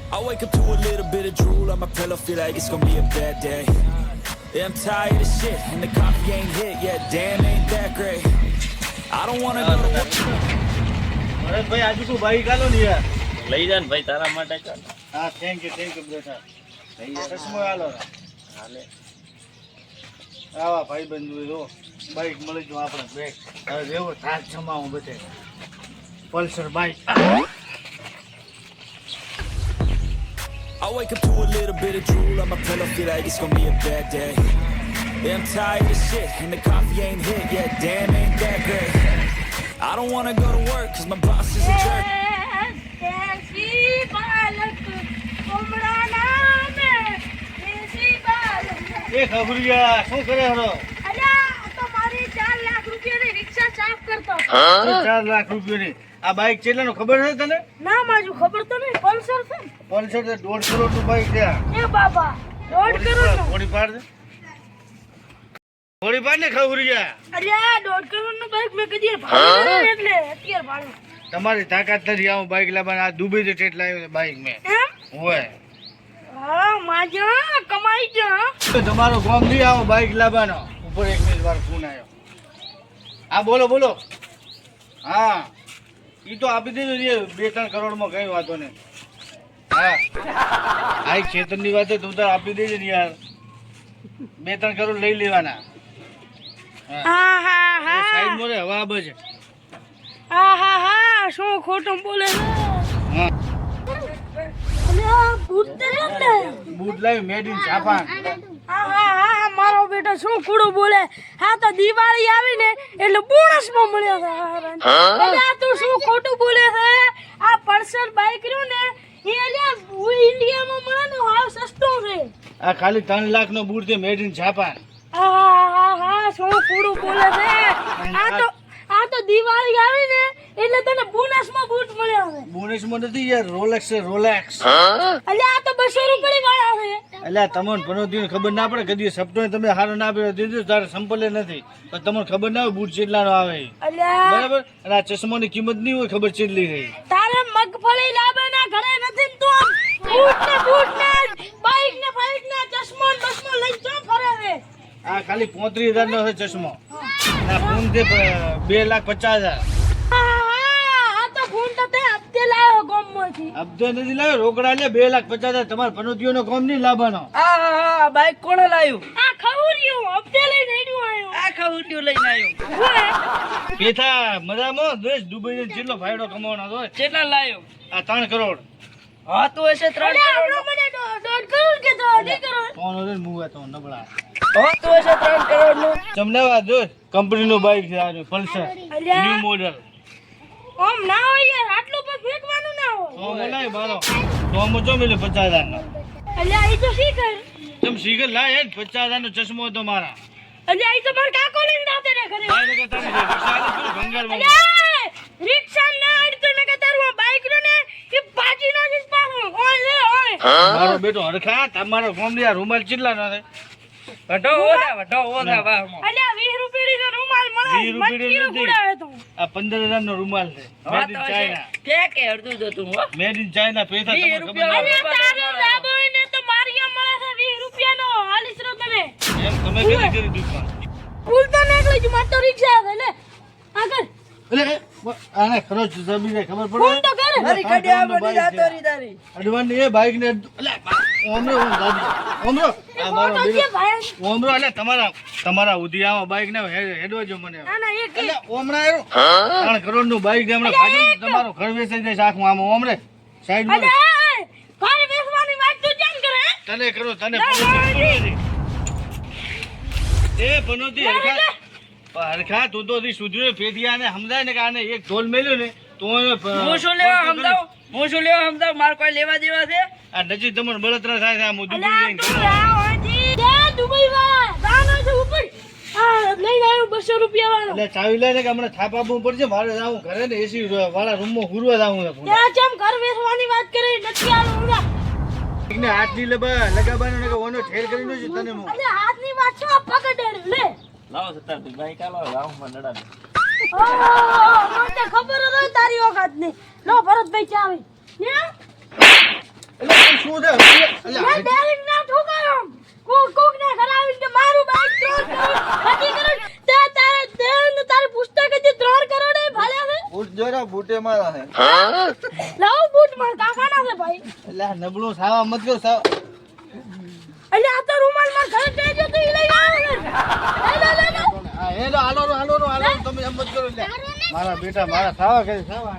I wake up to a little bit of drool on my pillow, feel like it's gonna be a bad day. Yeah, I'm tired of shit, and the coffee ain't hit yet, damn, ain't that great. I don't wanna go to work. ભાઈ આજુ તું bike આલો ને યાર લઈ જા ને ભાઈ તારા માટે ચાલ હા થેન્ક યુ બેટા ચશ્મો આલો હાલે આવા ભાઈ બંધુ જો બાઈક મળી જો આપણે બેગ હવે જેવો થાક જમાવું બધે Pulsar bike I wake up to a little bit of drool on my pillow, feel like it's gonna be a bad day. Yeah, I'm tired of shit, and the coffee ain't hit yet, damn, ain't that great. I don't wanna go to work, cause my boss is a jerk. એ ખબરિયા શું કરે હરો 4 લાખ રૂપિયાની આ bike કેટલાનો ખબર છે તને ના માજુ ખબર તો નહીં પલ્સર છે પલ્સર તો 1.5 કરોડનું બાઈક છે એ બાબા 1.5 કરોડ થોડી પાડ દે થોડી પાડ ને ખબરિયા અરે આ 1.5 કરોડનું બાઈક મેં કદી ભાડું એટલે અત્યારે ભાડું તમારી તાકાત નથી આવું બાઈક લાવવાનું આ દુબઈ તો ટેટ લાવ્યો બાઈક મેં એમ હોય હા માજા કમાઈ જા તો તમારો ગોમ નહીં આવો બાઈક લાવવાનો ઉપર એક મિનિટ વાર ફોન આવ્યો હા બોલો હા ઈ તો આપી દેજો 2-3 કરોડમાં કઈ વાતો નહીં હા આ ખેતરની વાત તું તો આપી દેજે ને યાર 2-3 કરોડ લઈ લેવાના હા હા હા સાઈડ મોરે હવા બજે હા હા હા શું ખોટું બોલે છે હા અલ્યા બૂટ તે ને બૂટ લાવી મેડ ઇન જાપાન હા હા હા મારો બેટો શું કૂડું બોલે હા તો દિવાળી આવી ને એટલે બોનસમાં મળ્યા હતા અલ્યા તું શું ખોટું બોલે છે આ પલ્સર બાઈક રહ્યું ને એ અલ્યા ઇન્ડિયામાં મળે ને હાવ સસ્તો છે આ ખાલી 3 લાખનો બૂટ છે મેડ ઇન જાપાન હા હા હા શું કૂડું બોલે છે આ તો દિવાળી આવી ને એટલે તને બોનસમાં બૂટ મળ્યા છે બોનસમાં નથી યાર રોલેક્સ છે રોલેક્સ અલ્યા આ તો 200 રૂપિયાની વાળા છે એટલે તમને પનોતીને ખબર ના પડે કદી સપનો તમે હારો ના આપ્યો દીધું તારે સંપલે નથી પણ તમને ખબર ના હોય બૂટ કેટલાનો આવે અલ્યા બરાબર અને આ ચશ્માની કિંમત નહીં હોય ખબર કેટલી રહી તારે મગફળી લાવે ના ઘરે નથી ને તું બૂટ ને બાઈક ને ચશ્મો ને બસમો લઈ જો ફરે છે આ ખાલી 35,000 નો છે ચશ્મો ના ફોન છે 2,50,000 આ તો ફોન તો તે હપ્તે લાવ્યો ગોમમાંથી હપ્તે નથી લાવ્યો રોકડા લે 2,50,000 તમારા પનોતીઓનો કામ નહીં લાવવાનો હા બાઈક કોણે લાવ્યું આ ખવર્યું હપ્તે લઈને હેડ્યું આવ્યો આ ખવડ્યું લઈને આવ્યો પેથા મજામાં દેશ દુબઈ ને જેટલો ફાયદો કમાવાનો હોય કેટલા લાવ્યો આ 3 કરોડ હા તો હશે 3 અલ્યા કરોડ આપણો મને 1.5 કરોડ કે તો 2 કરોડ ફોન ઓરે મુવા તો નબળા હા તો હશે 3 કરોડ નું ચમનાવા જો કંપનીનું બાઈક છે આ પલ્સર અલ્યા. ન્યુ મોડલ ઓમ ના હોય યાર આટલું પર ફેંકવાનું ના હોય તો બોલાય બારો તો મજો મિલે 50,000 નો અલ્યા ઈ તો શી કર તમ સીગર લાય 50,000 નો ચશ્મો હતો મારા અલ્યા ઈ તો માર કાકો લઈને દાતે ને ઘરે આ નકે તારી રિક્ષા ને પૂરું ભંગાર માં અલ્યા રિક્ષા ના અડતો ને કે તારું બાઈક નો ને ઈ બાજી નો જ પાછો ઓય લે ઓય મારો બેટો હરખા તમારો ફોર્મ આ રૂમાલ ચિલ્લા નો છે વઢો ઓધા વાહમાં અલ્યા 20 રૂપિયાની તો રૂમાલ મળે 20 રૂપિયાની મચ્છી નથી. ઉડાવે તો આ 15,000 નો રૂમાલ છે મેડ ઇન ચાઇના કે અડધું જતું હો મેડ ઇન ચાઇના પૈસા 20 તમને ખબર રૂપિયા. નથી. અલ્યા તારો લાભ હોય ને તો મારિયા મળે છે 20 રૂપિયાનો હાલીસ રો તમે એમ તમે કેટલી કરી દુકાન ભૂલ તો નીકળી જ માર તો રિક્ષા છે લે આગળ એટલે આને ખરોચ જમીને ખબર ફોન તો પડે કરે મારી કડિયા બની જાતો રી તારી અડવાન એ બાઈક ને એટલે ઓમરો ઓમરો આ મારો ફોટો છે બેટો ભાઈ ઓમરો એટલે તમારા ઉધિયામાં બાઈક ને હેડવાજો મને ના ના એક એટલે ઓમરા આવ્યો 3 કરોડ નું બાઈક હમણાં ભાજો તમારો ઘર વેચાઈ જાય આખું આમ ઓમરે સાઈડ માં અરે ઘર બેસવાની વાત તું કેમ કરે હે? તને કરો તને ના, એ પનોતી હરખા તું તો સુધર્યો પેઢિયા ને સમજાય ને કે આને એક ઢોલ મેલ્યો ને તો હું શું લેવા સમજાવ માર કોઈ લેવા દેવા છે આ નજીક તમને બળતરા થાય છે આ હું દુબઈ અલ્યા જઈને તું આ હોજી દે દુબઈ વાળા દાનો છે ઉપર આ લઈ આવ્યો 200 રૂપિયા વાળો એટલે ચાવી લઈને કે હમણાં થાપ આપવું પડશે મારે જાવું ઘરે ને એસી વાળા રૂમમાં હુરવા જાવું છે ત્યાં જેમ ઘર બેસવાની વાત કરી નથી આલું ને હાથ ની લગાવવાનો ને કે ઓનો ઠેર કરીને છે તને હું અલ્યા હાથની વાત છો પકડેડ લે લાવો સત્તા તું બાઈક આલો લાવો મને નડા ઓ મને ખબર જ હોય તારી ઓકાત ની લો ભરતભાઈ ચાવી ને એટલે આમ શું છે એટલે મેં ડેરિંગ ના ઠોકાયો કોક ને ખરાવીને કે મારું બાઈક 3 કરોડ નથી કરોડ તે તારે દેન તારી પુસ્તક જે 3 કરોડ એ ભાળ્યા છે બૂટ જોરા બૂટે મારા છે લાવ બૂટ માર કાકાના છે ભાઈ એટલે આ નબળું સાવા મત કરો સાવ એટલે આ તો રૂમાલ માર ઘરે દેજો તો ઈ લઈ આવ્યો છે લે હા એ તો હાલો તમે એમ મત કરો એટલે મારા બેટા મારા સાવા કરે સાવા